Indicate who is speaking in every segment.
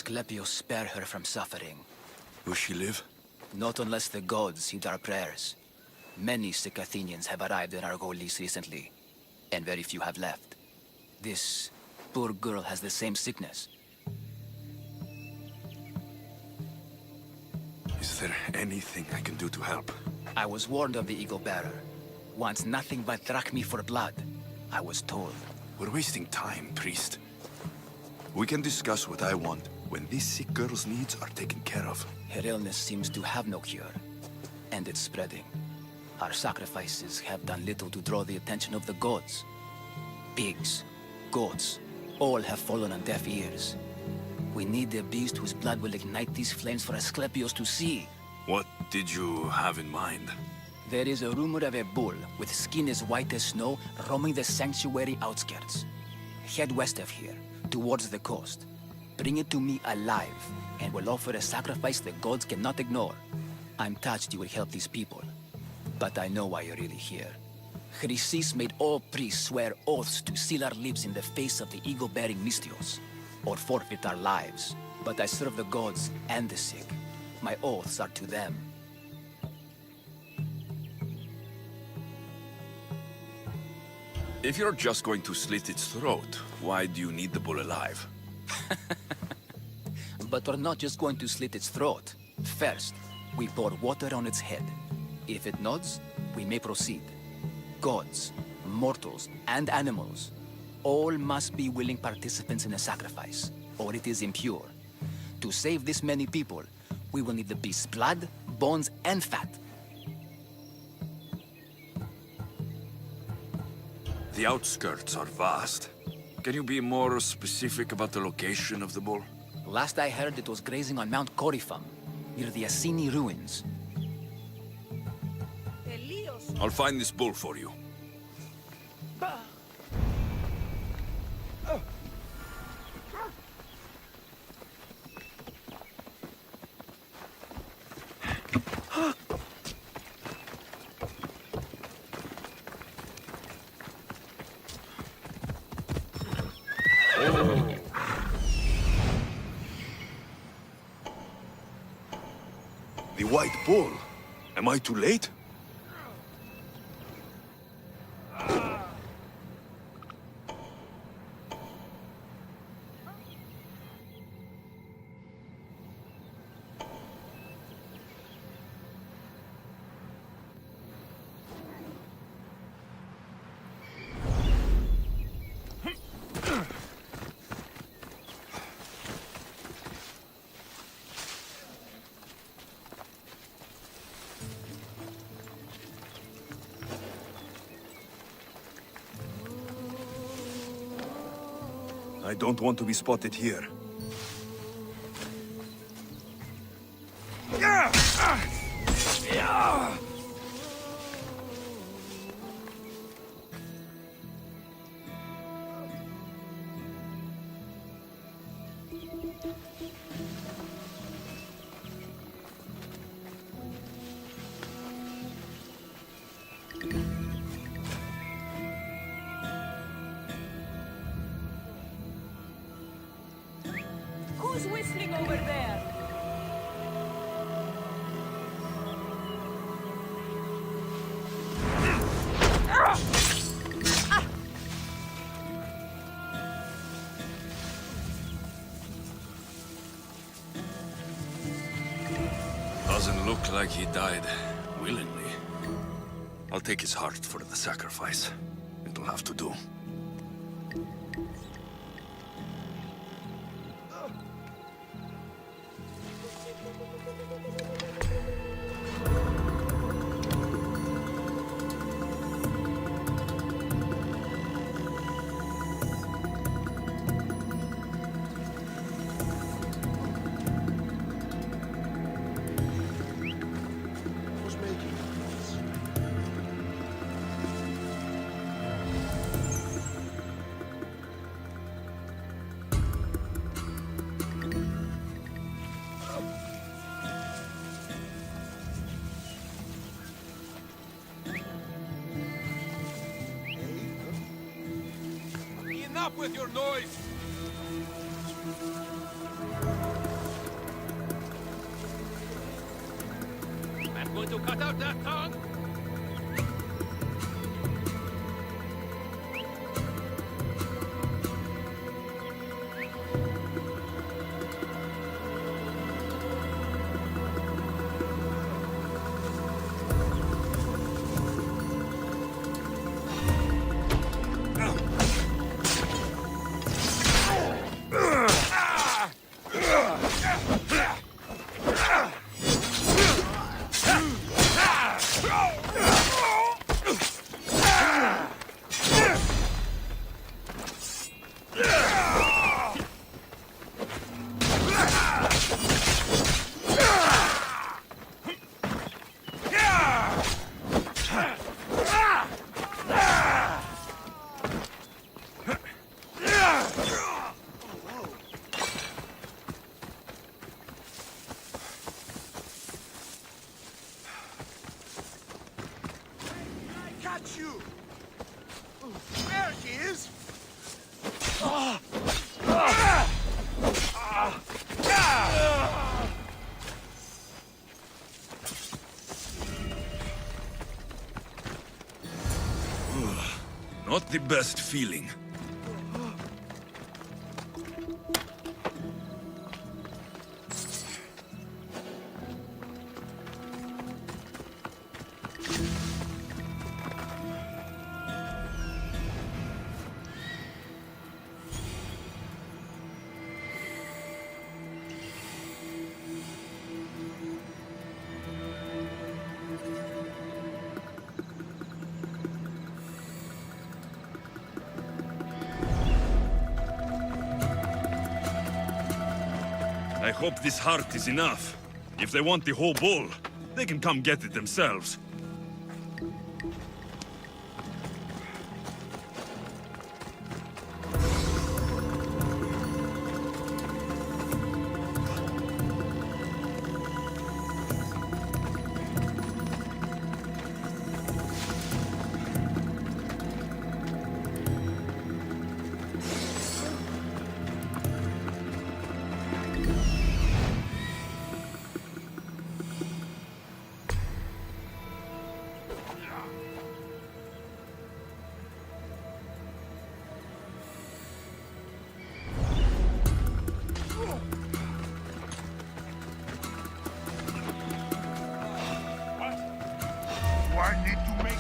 Speaker 1: Asclepius spare her from suffering.
Speaker 2: Will she live?
Speaker 1: Not unless the gods heed our prayers. Many sick Athenians have arrived in Argolis recently, and very few have left. This poor girl has the same sickness.
Speaker 2: Is there anything I can do to help?
Speaker 1: I was warned of the Eagle Bearer. Wants nothing but drachmi for blood. I was told.
Speaker 2: We're wasting time, priest. We can discuss what I want when this sick girl's needs are taken care of.
Speaker 1: Her illness seems to have no cure, and it's spreading. Our sacrifices have done little to draw the attention of the gods. Pigs, goats, all have fallen on deaf ears. We need a beast whose blood will ignite these flames for Asclepius to see.
Speaker 2: What did you have in mind?
Speaker 1: There is a rumor of a bull with skin as white as snow roaming the sanctuary outskirts. Head west of here, towards the coast. Bring it to me alive, and we'll offer a sacrifice the gods cannot ignore. I'm touched you will help these people, but I know why you're really here. Chrysis made all priests swear oaths to seal our lips in the face of the eagle-bearing Mystios, or forfeit our lives. But I serve the gods and the sick. My oaths are to them.
Speaker 2: If you're just going to slit its throat, why do you need the bull alive?
Speaker 1: But we're not just going to slit its throat. First, we pour water on its head. If it nods, we may proceed. Gods, mortals, and animals, all must be willing participants in a sacrifice, or it is impure. To save this many people, we will need the beast's blood, bones, and fat.
Speaker 2: The outskirts are vast. Can you be more specific about the location of the bull?
Speaker 1: Last I heard, it was grazing on Mount Corifum, near the Assini ruins.
Speaker 2: I'll find this bull for you. The white bull. Am I too late? I don't want to be spotted here.
Speaker 3: Who's whistling over there?
Speaker 2: Doesn't look like he died willingly. I'll take his heart for the sacrifice. It'll have to do.
Speaker 4: Enough with your noise!
Speaker 2: cut out that tongue?
Speaker 4: Got you! There she is!
Speaker 2: Not the best feeling. I hope this heart is enough. If they want the whole bull, they can come get it themselves.
Speaker 4: I need to make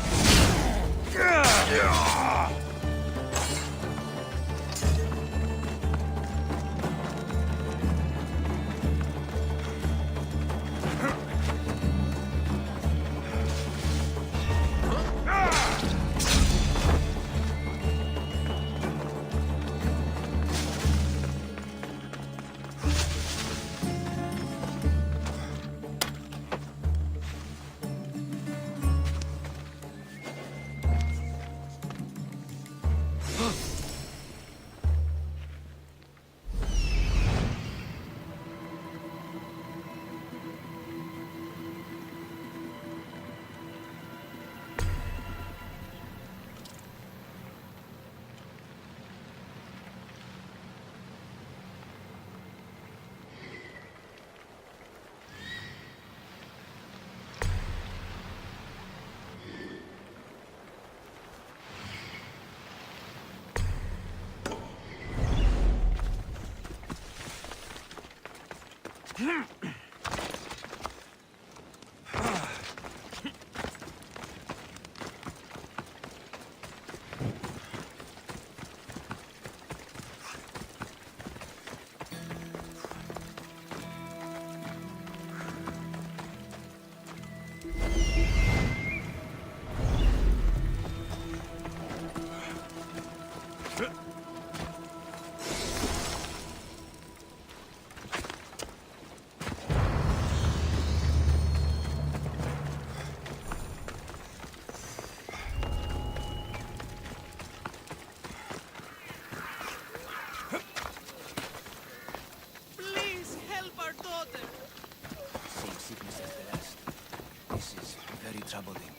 Speaker 1: troubling.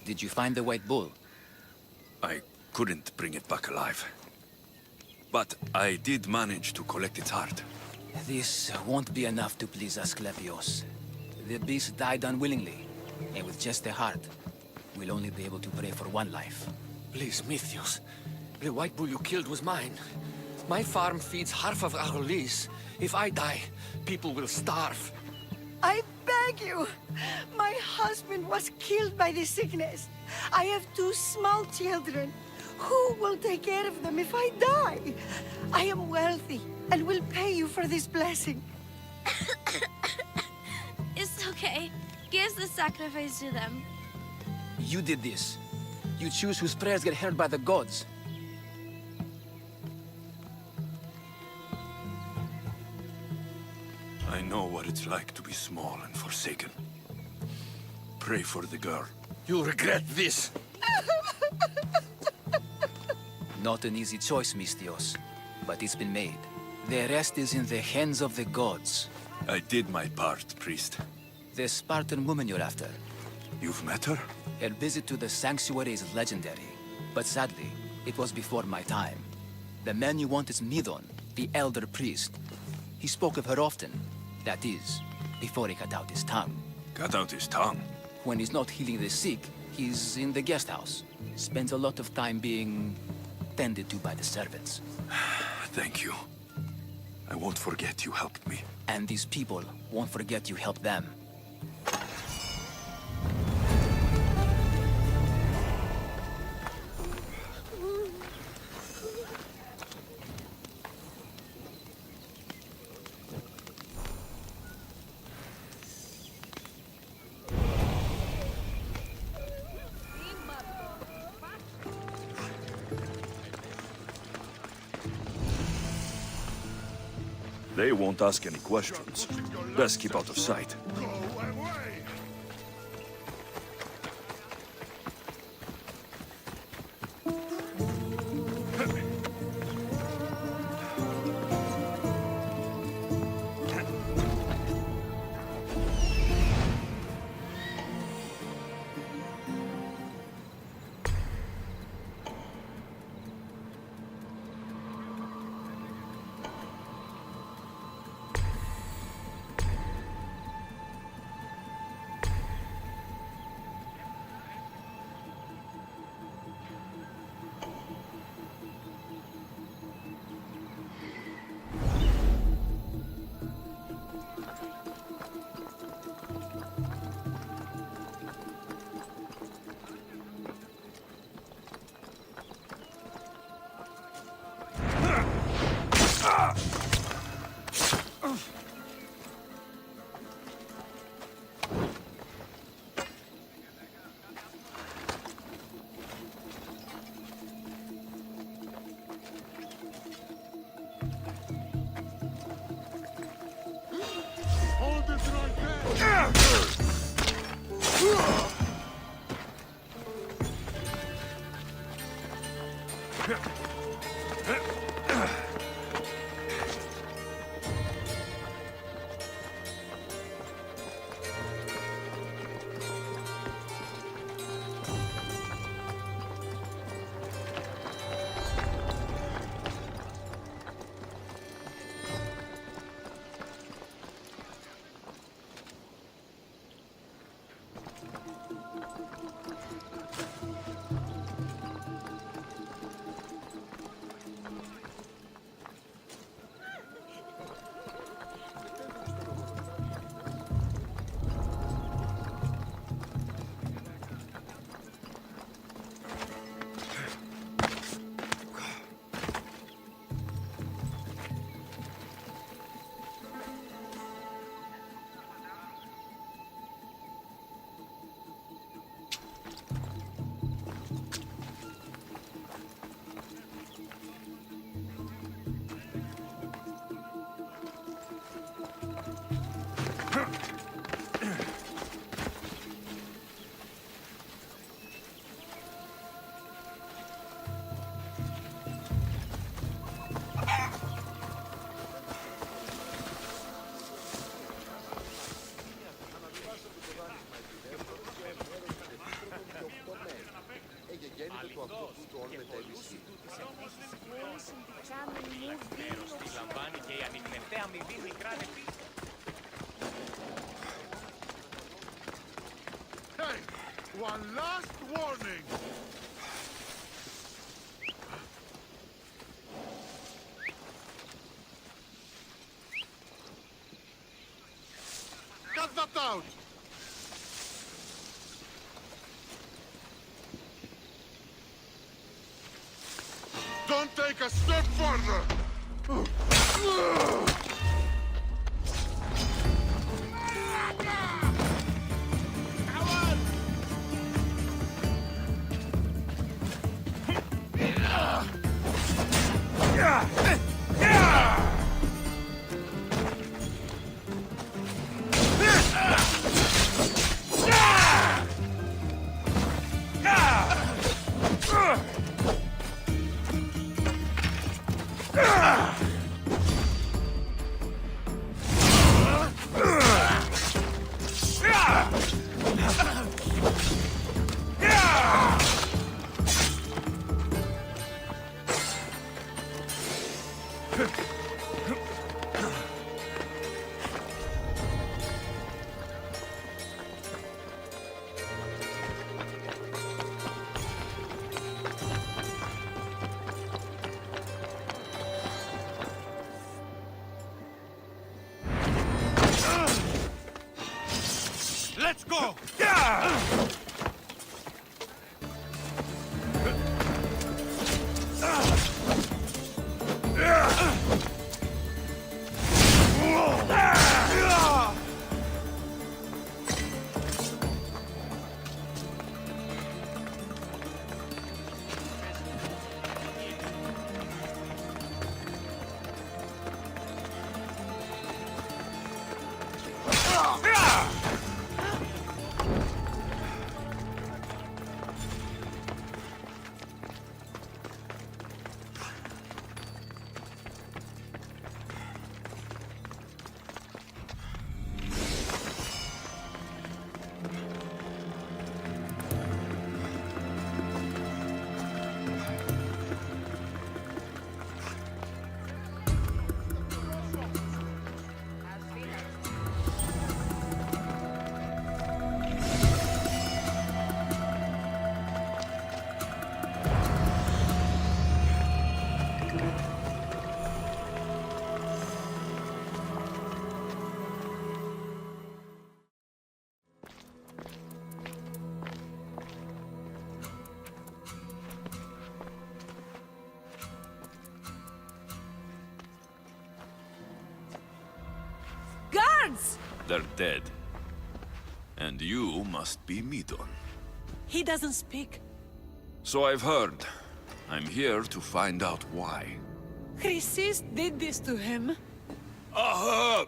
Speaker 1: Did you find the white bull?
Speaker 2: I couldn't bring it back alive. But I did manage to collect its heart.
Speaker 1: This won't be enough to please Asklepios. The beast died unwillingly, and with just a heart, we'll only be able to pray for one life.
Speaker 5: Please, Mythios. The white bull you killed was mine. My farm feeds half of our lease. If I die, people will starve.
Speaker 6: I beg you! My husband was killed by this sickness. I have 2 small children. Who will take care of them if I die? I am wealthy and will pay you for this blessing.
Speaker 7: It's okay. Give the sacrifice to them.
Speaker 1: You did this. You choose whose prayers get heard by the gods.
Speaker 2: I know what it's like to be small and forsaken. Pray for the girl.
Speaker 5: You'll regret this.
Speaker 1: Not an easy choice, Mystios, but it's been made. The rest is in the hands of the gods.
Speaker 2: I did my part, priest.
Speaker 1: The Spartan woman you're after.
Speaker 2: You've met her?
Speaker 1: Her visit to the sanctuary is legendary, but sadly, it was before my time. The man you want is Midon, the elder priest. He spoke of her often. That is, before he cut out his tongue.
Speaker 2: Cut out his tongue.
Speaker 1: When he's not healing the sick, he's in the guest house. Spends a lot of time being tended to by the servants.
Speaker 2: Thank you. I won't forget you helped me.
Speaker 1: And these people won't forget you helped them.
Speaker 2: They won't ask any questions. Best keep out of sight.
Speaker 4: Go away! Hold this right there! One last warning. Cut that out. Don't take a step further. Let's go!
Speaker 3: Guards!
Speaker 2: They're dead. And you must be Midon.
Speaker 3: He doesn't speak.
Speaker 2: So I've heard. I'm here to find out why.
Speaker 3: Chrysis did this to him.
Speaker 2: I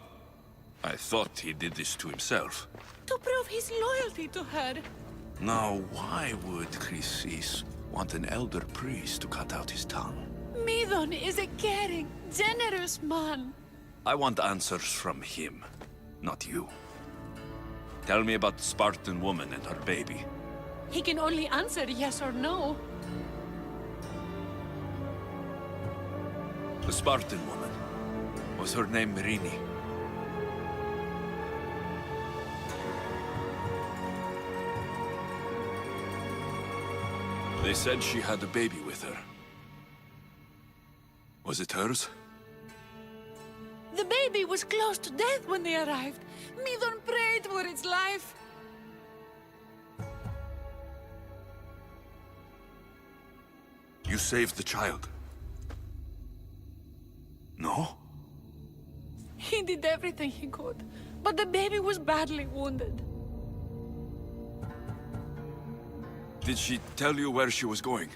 Speaker 2: thought he did this to himself.
Speaker 3: To prove his loyalty to her.
Speaker 2: Now, why would Chrysis want an elder priest to cut out his tongue?
Speaker 3: Midon is a caring, generous man.
Speaker 2: I want answers from him, not you. Tell me about the Spartan woman and her baby.
Speaker 3: He can only answer yes or no.
Speaker 2: The Spartan woman. Was her name Merini? They said she had a baby with her. Was it hers?
Speaker 3: The baby was close to death when they arrived. Midon prayed for its life.
Speaker 2: You saved the child. No?
Speaker 3: He did everything he could, but the baby was badly wounded.
Speaker 2: Did she tell you where she was going?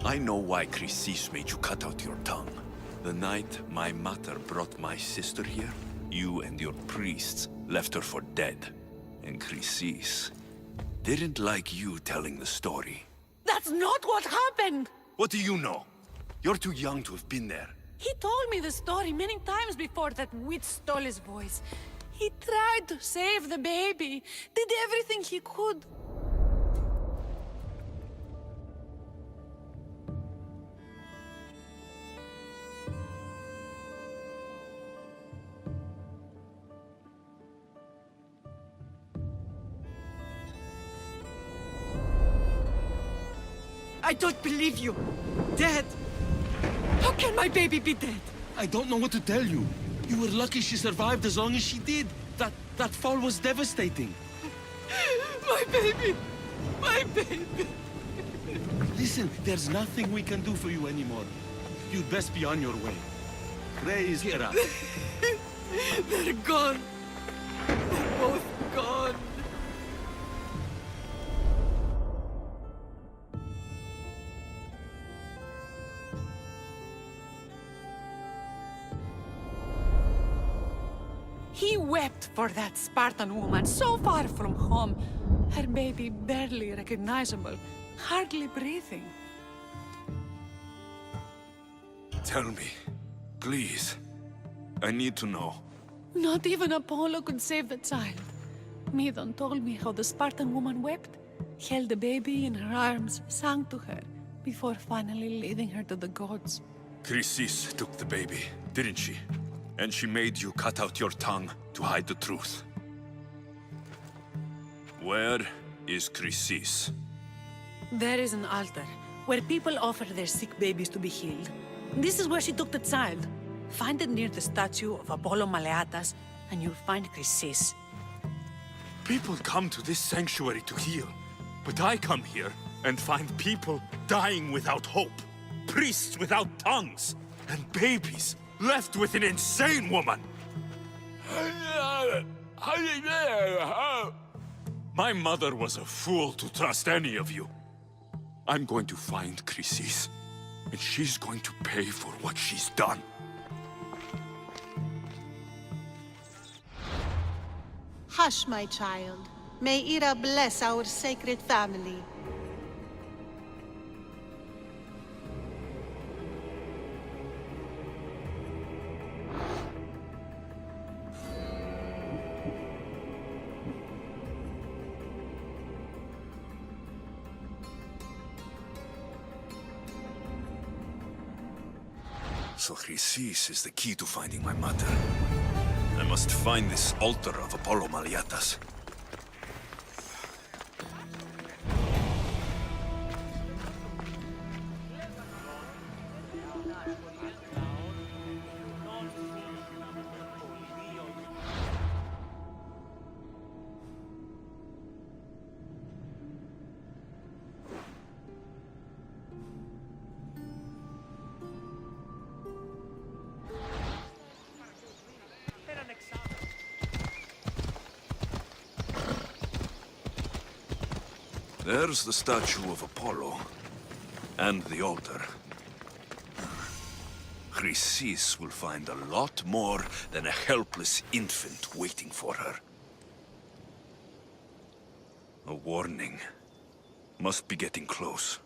Speaker 2: I know why Chrysis made you cut out your tongue. The night my mother brought my sister here, you and your priests left her for dead. And Chrysis didn't like you telling the story.
Speaker 3: That's not what happened!
Speaker 2: What do you know? You're too young to have been there.
Speaker 3: He told me the story many times before that witch stole his voice. He tried to save the baby, did everything he could.
Speaker 6: I don't believe you. Dead? How can my baby be dead?
Speaker 8: I don't know what to tell you. You were lucky she survived as long as she did. That fall was devastating.
Speaker 6: My baby! My baby!
Speaker 8: Listen, there's nothing we can do for you anymore. You'd best be on your way. Gray is here.
Speaker 6: They're gone. They're both gone.
Speaker 3: He wept for that Spartan woman so far from home. Her baby barely recognizable, hardly breathing.
Speaker 2: Tell me, please. I need to know.
Speaker 3: Not even Apollo could save the child. Medon told me how the Spartan woman wept, held the baby in her arms, sang to her, before finally leading her to the gods.
Speaker 2: Chrysis took the baby, didn't she? And she made you cut out your tongue to hide the truth. Where is Chrysis?
Speaker 3: There is an altar where people offer their sick babies to be healed. This is where she took the child. Find it near the statue of Apollo Maleatas, and you'll find Chrysis.
Speaker 2: People come to this sanctuary to heal, but I come here and find people dying without hope, priests without tongues, and babies left with an insane woman. My mother was a fool to trust any of you. I'm going to find Chrysis, and she's going to pay for what she's done.
Speaker 9: Hush, my child. May Ira bless our sacred family.
Speaker 2: So Chrysis is the key to finding my mother. I must find this altar of Apollo Maleatas. There's the statue of Apollo, and the altar. Chrysis will find a lot more than a helpless infant waiting for her. A warning. Must be getting close.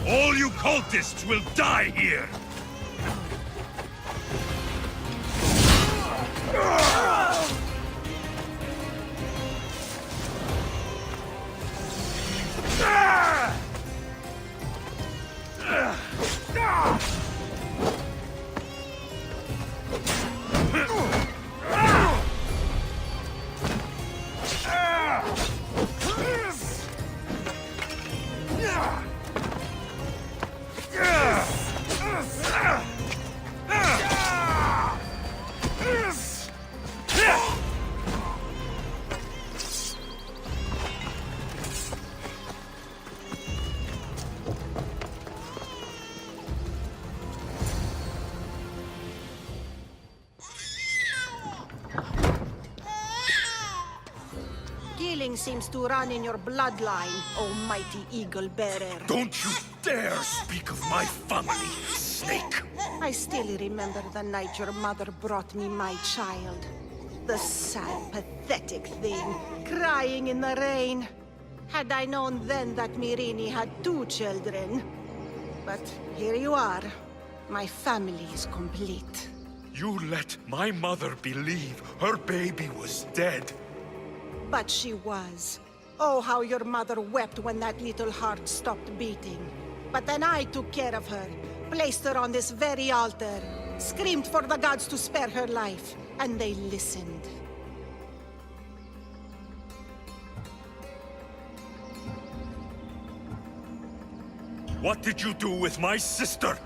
Speaker 2: All you cultists will die here!
Speaker 9: Killing seems to run in your bloodline, oh mighty eagle bearer.
Speaker 2: Don't you dare speak of my family, snake!
Speaker 9: I still remember the night your mother brought me my child. The sad, pathetic thing, crying in the rain. Had I known then that Mirini had 2 children. But here you are. My family is complete.
Speaker 2: You let my mother believe her baby was dead.
Speaker 9: But she was. Oh, how your mother wept when that little heart stopped beating. But then I took care of her, placed her on this very altar, screamed for the gods to spare her life, and they listened.
Speaker 2: What did you do with my sister?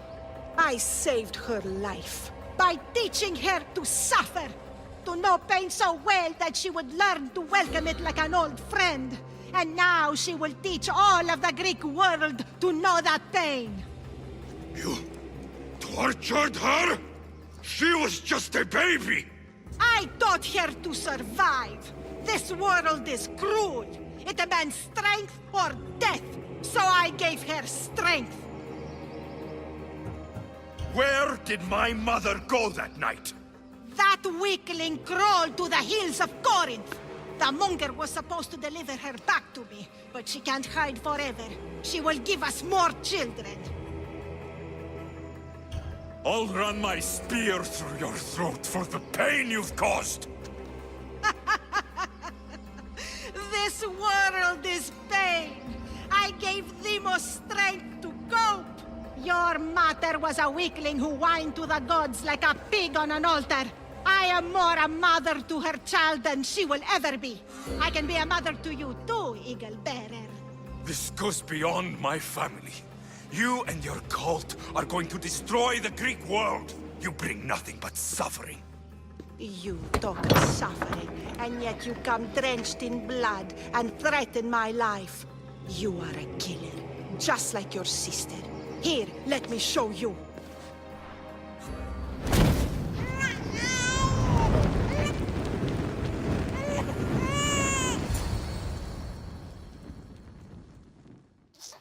Speaker 9: I saved her life by teaching her to suffer, to know pain so well that she would learn to welcome it like an old friend. And now she will teach all of the Greek world to know that pain.
Speaker 2: You tortured her? She was just a baby!
Speaker 9: I taught her to survive. This world is cruel. It demands strength or death. So I gave her strength.
Speaker 2: Where did my mother go that night?
Speaker 9: That weakling crawled to the hills of Corinth. The monger was supposed to deliver her back to me, but she can't hide forever. She will give us more children.
Speaker 2: I'll run my spear through your throat for the pain you've caused!
Speaker 9: This world is pain. I gave Demos strength to cope. Your mother was a weakling who whined to the gods like a pig on an altar. I am more a mother to her child than she will ever be. I can be a mother to you too, Eagle Bearer.
Speaker 2: This goes beyond my family. You and your cult are going to destroy the Greek world. You bring nothing but suffering.
Speaker 9: You talk of suffering, and yet you come drenched in blood and threaten my life. You are a killer, just like your sister. Here, let me show you.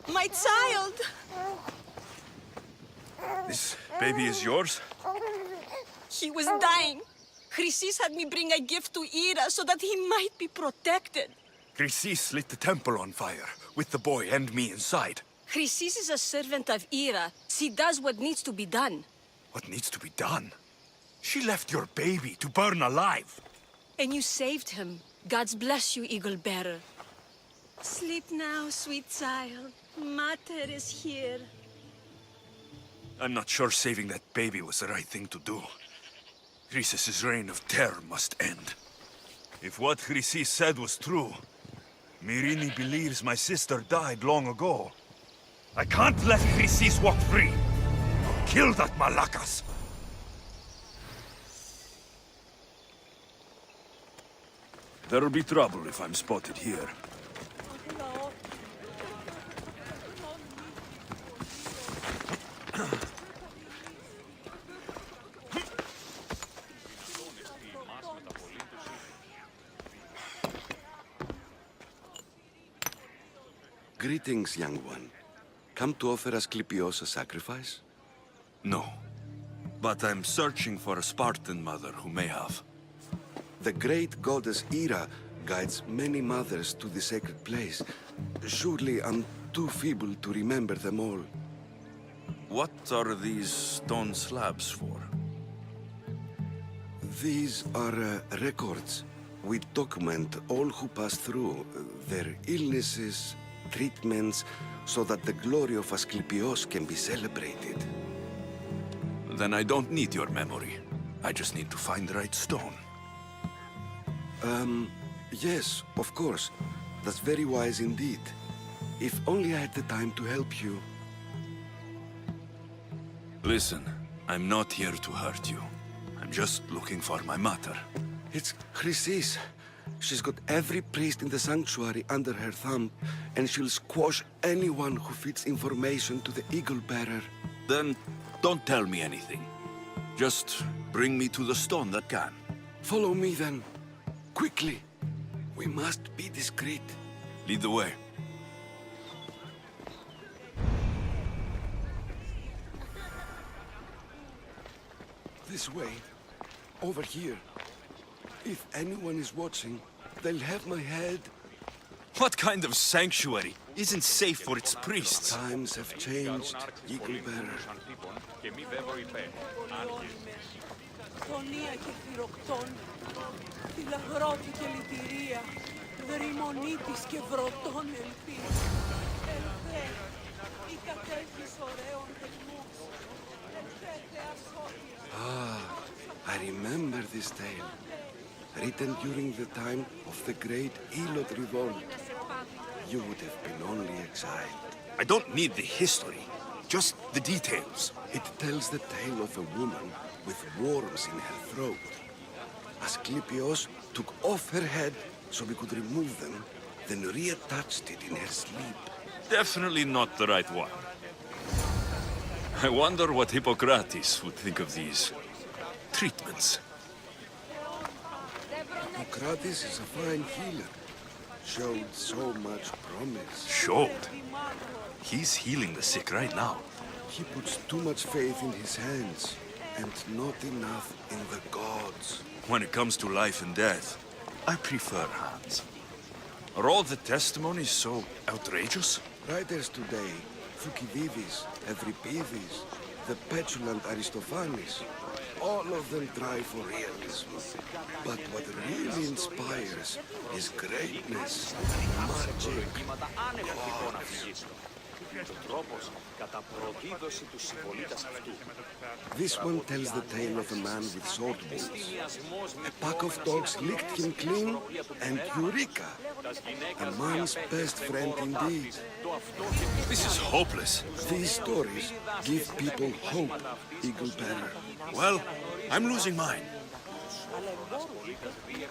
Speaker 6: My child!
Speaker 2: This baby is yours?
Speaker 6: He was dying. Chrysis had me bring a gift to Ira so that he might be protected.
Speaker 2: Chrysis lit the temple on fire, with the boy and me inside.
Speaker 6: Chrysis is a servant of Ira. She does what needs to be done.
Speaker 2: What needs to be done? She left your baby to burn alive.
Speaker 6: And you saved him. Gods bless you, Eagle Bearer. Sleep now, sweet child. Mater is here.
Speaker 2: I'm not sure saving that baby was the right thing to do. Chrysis' reign of terror must end. If what Chrysis said was true, Mirini believes my sister died long ago. I can't let Chrysis walk free. I'll kill that Malakas. There'll be trouble if I'm spotted here.
Speaker 10: Greetings, young one. Come to offer Asklepios a sacrifice?
Speaker 2: No. But I'm searching for a Spartan mother who may have.
Speaker 10: The great goddess Ira guides many mothers to the sacred place. Surely I'm too feeble to remember them all.
Speaker 2: What are these stone slabs for?
Speaker 10: These are records. We document all who pass through, their illnesses, treatments, so that the glory of Asklepios can be celebrated.
Speaker 2: Then I don't need your memory. I just need to find the right stone.
Speaker 10: Yes, of course. That's very wise indeed. If only I had the time to help you.
Speaker 2: Listen, I'm not here to hurt you. I'm just looking for my mother.
Speaker 10: It's Chrysis. She's got every priest in the sanctuary under her thumb, and she'll squash anyone who feeds information to the Eagle Bearer.
Speaker 2: Then don't tell me anything. Just bring me to the stone that can.
Speaker 10: Follow me then. Quickly. We must be discreet.
Speaker 2: Lead the way.
Speaker 10: This way. Over here. If anyone is watching, they'll have my head.
Speaker 2: What kind of sanctuary isn't safe for its priests?
Speaker 10: Times have changed, Eagle Bearer.
Speaker 3: Φωνία και θηροκτών, φυλαγρώτη και λυτηρία, δρυμονίτης και βρωτών ελπίς. Ελθέ, η κατέχεις ωραίων θεσμούς, ελθέτε ασώτια.
Speaker 10: I remember this tale. Written during the time of the great Elot revolt. You would have been only exiled.
Speaker 2: I don't need the history, just the details.
Speaker 10: It tells the tale of a woman with worms in her throat. Asklepios took off her head so we could remove them, then reattached it in her sleep.
Speaker 2: Definitely not the right one. I wonder what Hippocrates would think of these treatments.
Speaker 10: Hippocrates is a fine healer. Showed so much promise.
Speaker 2: Showed? He's healing the sick right now.
Speaker 10: He puts too much faith in his hands, and not enough in the gods.
Speaker 2: When it comes to life and death, I prefer hands. Are all the testimonies so outrageous?
Speaker 10: Writers today, Thucydides, Euripides, the petulant Aristophanes, all of them try for realism. But what really inspires is greatness, magic, gods. This one tells the tale of a man with sword wounds. A pack of dogs licked him clean, and Eureka! A man's best friend indeed.
Speaker 2: This is hopeless.
Speaker 10: These stories give people hope, Eagle Bearer.
Speaker 2: Well, I'm losing mine.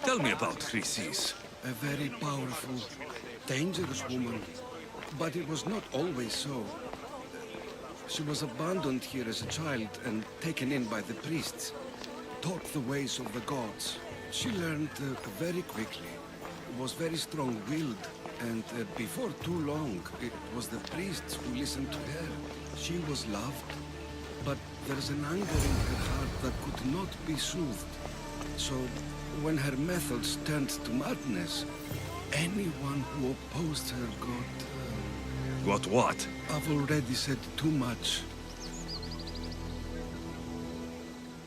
Speaker 2: Tell me about Chrysis.
Speaker 10: A very powerful, dangerous woman. But it was not always so. She was abandoned here as a child and taken in by the priests. Taught the ways of the gods. She learned very quickly. Was very strong-willed. And before too long, it was the priests who listened to her. She was loved. But there's an anger in her heart that could not be soothed. So, when her methods turned to madness, anyone who opposed her got...
Speaker 2: Got what?
Speaker 10: I've already said too much.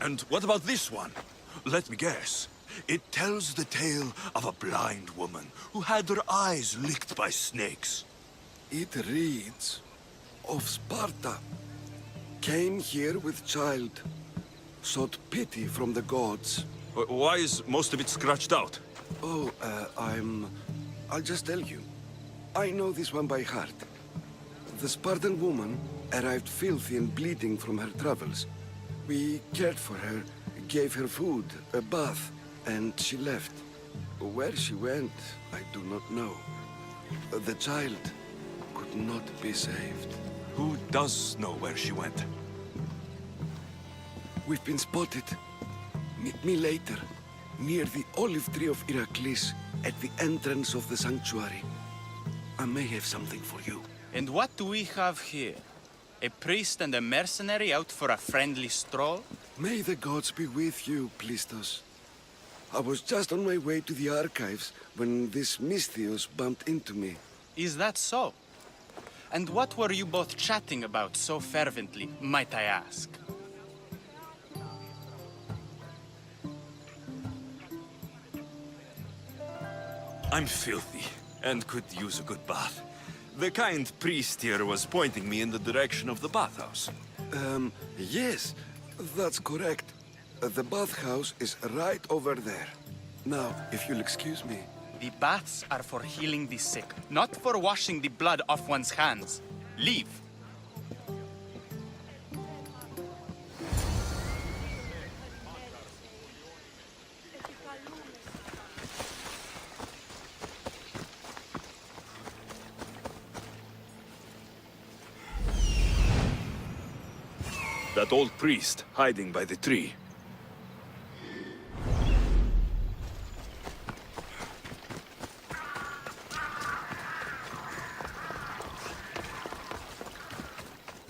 Speaker 2: And what about this one? Let me guess. It tells the tale of a blind woman who had her eyes licked by snakes.
Speaker 10: It reads of Sparta. Came here with child. Sought pity from the gods.
Speaker 2: Why is most of it scratched out?
Speaker 10: Oh, I'll just tell you. I know this one by heart. The Spartan woman arrived filthy and bleeding from her travels. We cared for her, gave her food, a bath, and she left. Where she went, I do not know. The child could not be saved.
Speaker 2: Who does know where she went?
Speaker 10: We've been spotted. Meet me later, near the olive tree of Iraklis, at the entrance of the sanctuary. I may have something for you.
Speaker 11: And what do we have here? A priest and a mercenary out for a friendly stroll?
Speaker 10: May the gods be with you, Plistos. I was just on my way to the archives when this Misthios bumped into me.
Speaker 11: Is that so? And what were you both chatting about so fervently, might I ask?
Speaker 2: I'm filthy and could use a good bath. The kind priest here was pointing me in the direction of the bathhouse.
Speaker 10: Yes, that's correct. The bathhouse is right over there. Now, if you'll excuse me.
Speaker 11: The baths are for healing the sick, not for washing the blood off one's hands. Leave.
Speaker 2: That old priest hiding by the tree.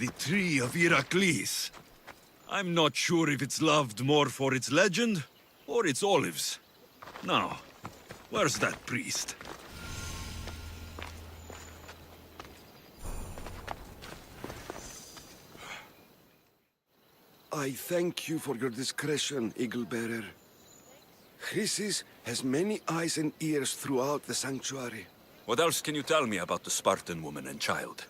Speaker 2: The Tree of Heracles. I'm not sure if it's loved more for its legend or its olives. Now, where's that priest?
Speaker 10: I thank you for your discretion, Eagle-bearer. Chrysis has many eyes and ears throughout the sanctuary.
Speaker 2: What else can you tell me about the Spartan woman and child?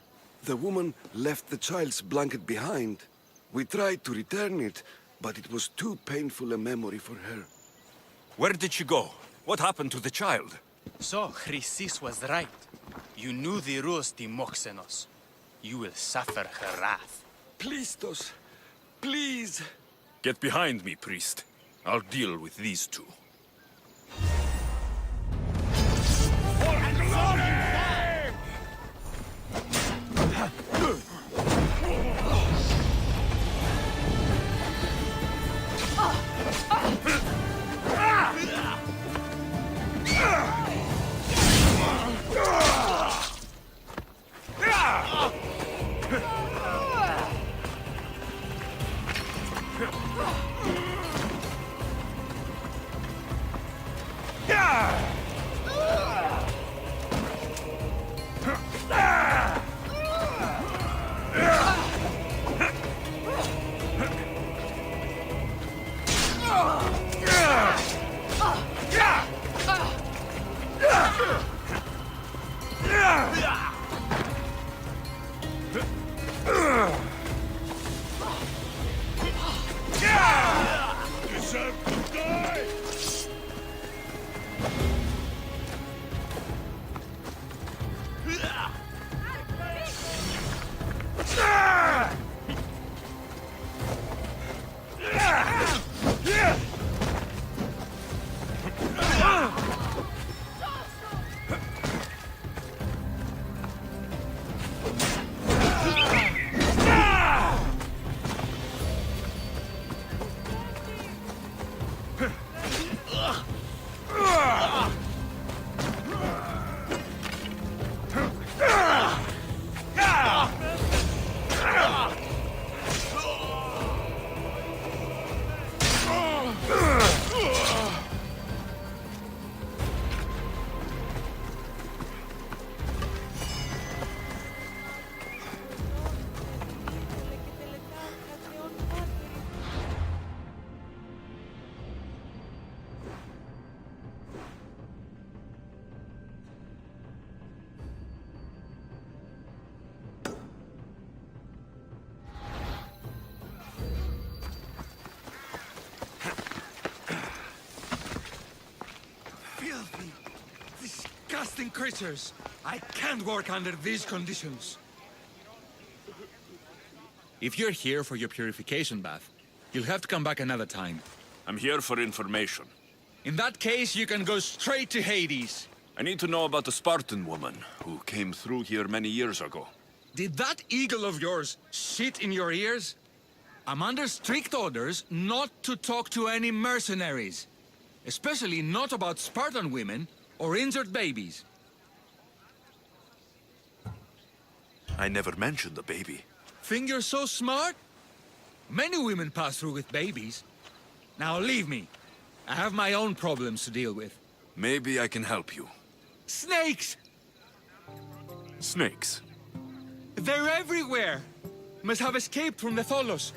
Speaker 10: The woman left the child's blanket behind. We tried to return it, but it was too painful a memory for her.
Speaker 2: Where did she go? What happened to the child?
Speaker 11: So, Chrysis was right. You knew the rules, Timoxenos. You will suffer her wrath.
Speaker 10: Plistos, please.
Speaker 2: Get behind me, priest. I'll deal with these two.
Speaker 8: Filthy, disgusting creatures. I can't work under these conditions. If you're here for your purification bath, you'll have to come back another time.
Speaker 2: I'm here for information.
Speaker 8: In that case, you can go straight to Hades.
Speaker 2: I need to know about the Spartan woman who came through here many years ago.
Speaker 8: Did that eagle of yours shit in your ears? I'm under strict orders not to talk to any mercenaries. Especially not about Spartan women or injured babies.
Speaker 2: I never mentioned a baby.
Speaker 8: Think you're so smart? Many women pass through with babies. Now leave me. I have my own problems to deal with.
Speaker 2: Maybe I can help you.
Speaker 8: Snakes!
Speaker 2: Snakes?
Speaker 8: They're everywhere! Must have escaped from the Tholos.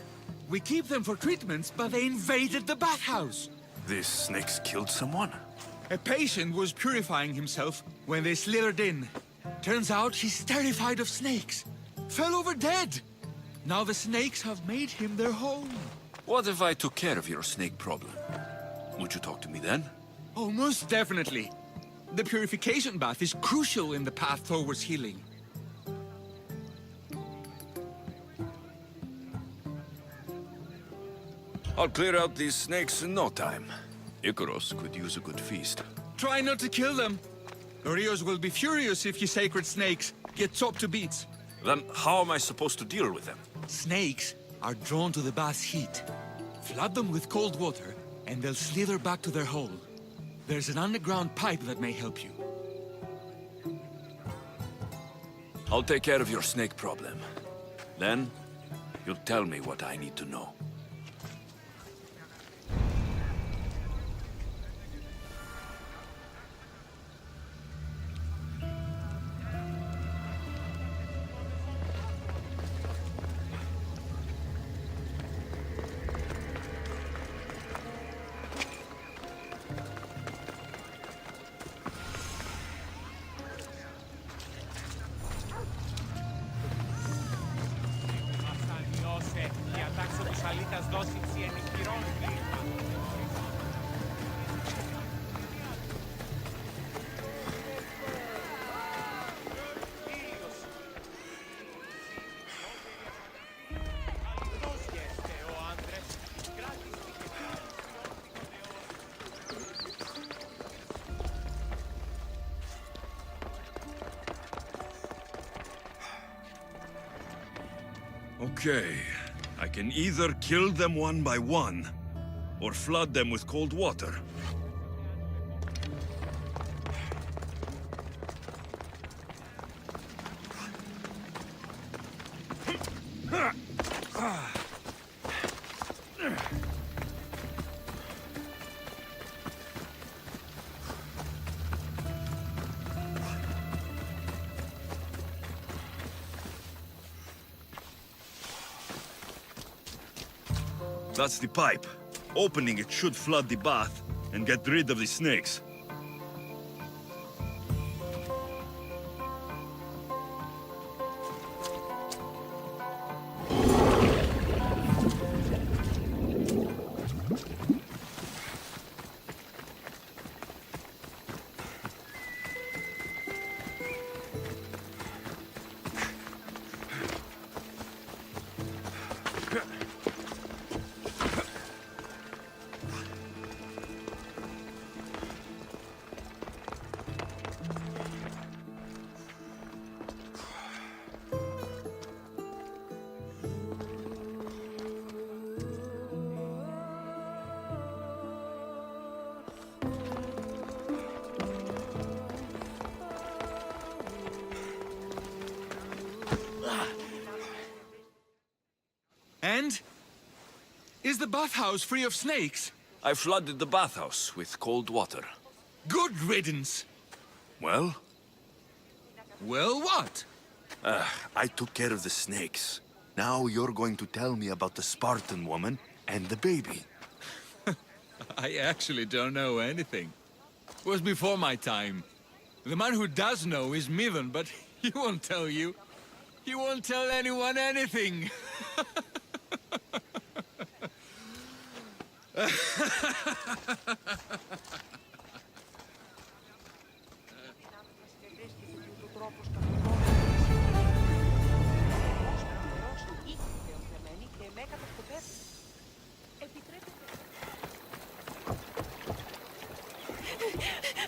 Speaker 8: We keep them for treatments, but they invaded the bathhouse.
Speaker 2: These snakes killed someone?
Speaker 8: A patient was purifying himself when they slithered in. Turns out he's terrified of snakes. Fell over dead. Now the snakes have made him their home.
Speaker 2: What if I took care of your snake problem? Would you talk to me then?
Speaker 8: Oh, most definitely. The purification bath is crucial in the path towards healing.
Speaker 2: I'll clear out these snakes in no time. Icaros could use a good feast.
Speaker 8: Try not to kill them. Rios will be furious if you sacred snakes get chopped to bits.
Speaker 2: Then how am I supposed to deal with them?
Speaker 8: Snakes are drawn to the bath's heat. Flood them with cold water, and they'll slither back to their hole. There's an underground pipe that may help you.
Speaker 2: I'll take care of your snake problem. Then, You'll tell me what I need to know. Okay, I can either kill them one by one, or flood them with cold water. That's the pipe. Opening it should flood the bath and get rid of the snakes.
Speaker 8: And? Is the bathhouse free of snakes?
Speaker 2: I flooded the bathhouse with cold water.
Speaker 8: Good riddance.
Speaker 2: Well?
Speaker 8: Well, what?
Speaker 2: I took care of the snakes. Now you're going to tell me about the Spartan woman and the baby.
Speaker 8: I actually don't know anything. It was before my time. The man who does know is Midden, but he won't tell you. He won't tell anyone anything.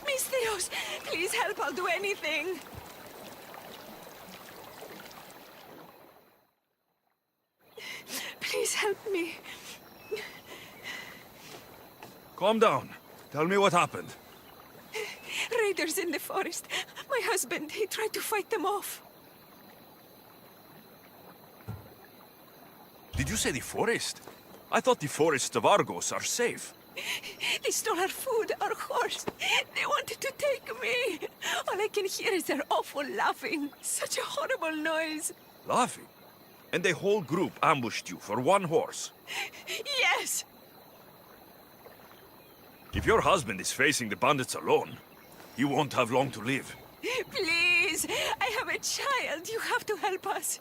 Speaker 6: Mis Dios, please help, I'll do anything. Please help me.
Speaker 2: Calm down. Tell me what happened.
Speaker 6: Raiders in the forest. My husband, he tried to fight them off.
Speaker 2: Did you say the forest? I thought the forests of Argos are safe.
Speaker 6: They stole our food, our horse. They wanted to take me. All I can hear is their awful laughing. Such a horrible noise.
Speaker 2: Laughing? And the whole group ambushed you for one horse.
Speaker 6: Yes.
Speaker 2: If your husband is facing the bandits alone, he won't have long to live.
Speaker 6: Please, I have a child. You have to help us.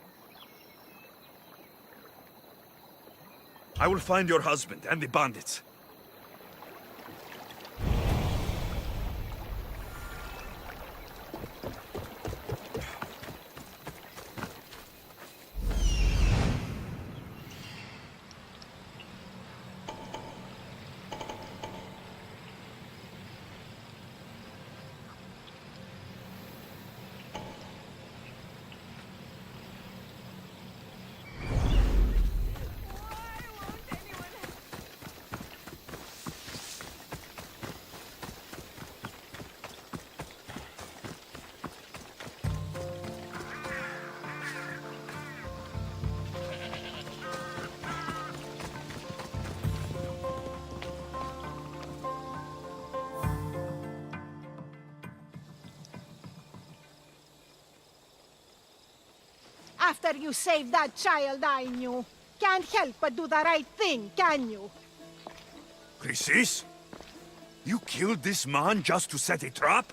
Speaker 2: I will find your husband and the bandits.
Speaker 9: After you saved that child I knew, can't help but do the right thing, can you?
Speaker 2: Chrysis? You killed this man just to set a trap?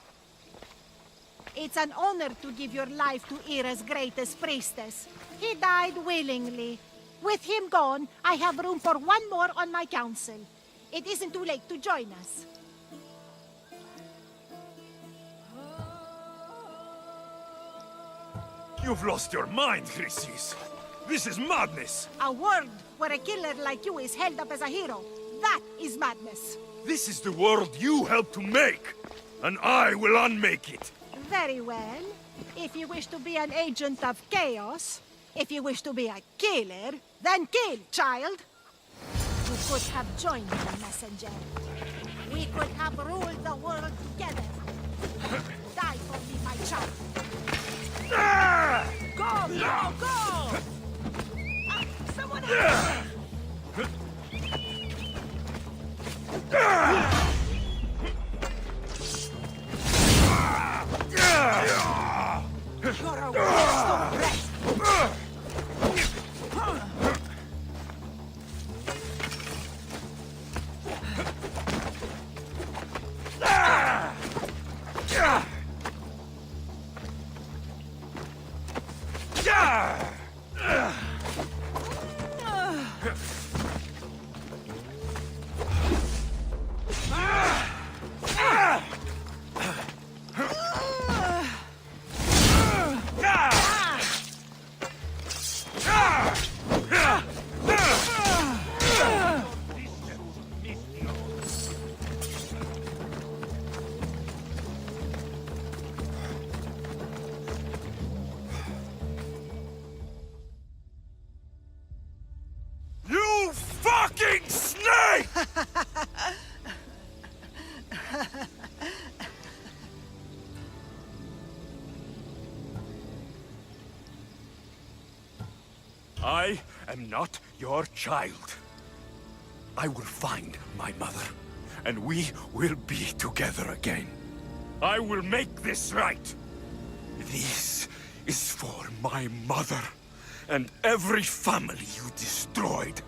Speaker 9: It's an honor to give your life to Ira's greatest priestess. He died willingly. With him gone, I have room for one more on my council. It isn't too late to join us.
Speaker 2: You've lost your mind, Chrysis. This is madness.
Speaker 9: A world where a killer like you is held up as a hero. That is madness.
Speaker 2: This is the world you helped to make, and I will unmake it.
Speaker 9: Very well. If you wish to be an agent of chaos, if you wish to be a killer, then kill, child. You could have joined me, messenger. We could have ruled the world together. Die for me, my child. Go, go, go! Someone else! You're a waste of breath!
Speaker 2: You fucking snake! I am not your child. I will find my mother, and we will be together again. I will make this right. This is for my mother and every family you destroyed.